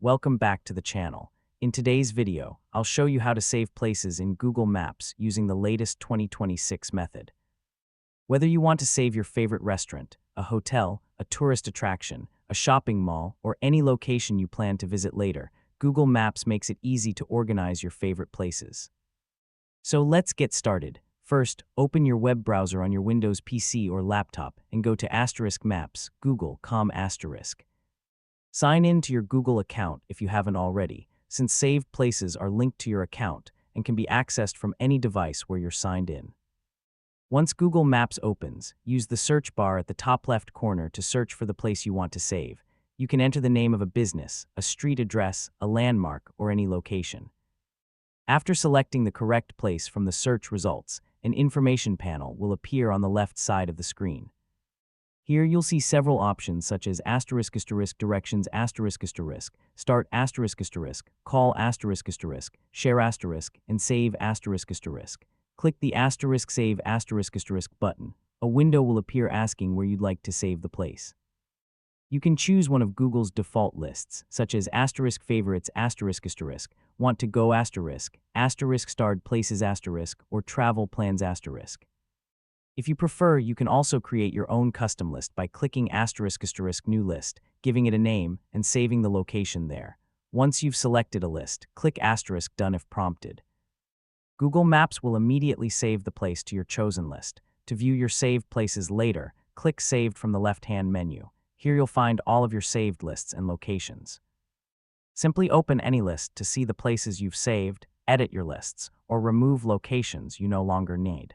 welcome back to the channel. In today's video, I'll show you how to save places in Google Maps using the latest 2026 method. Whether you want to save your favorite restaurant, a hotel, a tourist attraction, a shopping mall, or any location you plan to visit later, Google Maps makes it easy to organize your favorite places. So let's get started. First, open your web browser on your Windows PC or laptop and go to *Maps, Google.com*. Sign in to your Google account if you haven't already, since saved places are linked to your account and can be accessed from any device where you're signed in. Once Google Maps opens, use the search bar at the top left corner to search for the place you want to save. You can enter the name of a business, a street address, a landmark, or any location. After selecting the correct place from the search results, an information panel will appear on the left side of the screen. Here you'll see several options such as directions, start, call, share, and save, Click the *save** button. A window will appear asking where you'd like to save the place. You can choose one of Google's default lists, such as *favorites*, want to go*, starred places*, or travel plans*. If you prefer, you can also create your own custom list by clicking ** new list, giving it a name, and saving the location there. Once you've selected a list, click * done if prompted. Google Maps will immediately save the place to your chosen list. To view your saved places later, click Saved from the left-hand menu. Here you'll find all of your saved lists and locations. Simply open any list to see the places you've saved, edit your lists, or remove locations you no longer need.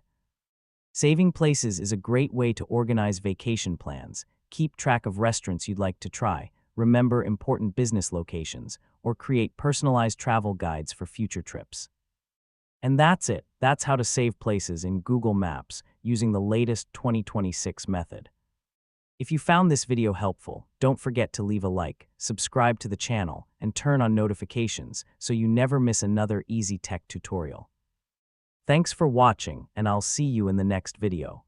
Saving places is a great way to organize vacation plans, keep track of restaurants you'd like to try, remember important business locations, or create personalized travel guides for future trips. And that's it. That's how to save places in Google Maps using the latest 2026 method. If you found this video helpful, don't forget to leave a like, subscribe to the channel, and turn on notifications so you never miss another easy tech tutorial. Thanks for watching, and I'll see you in the next video.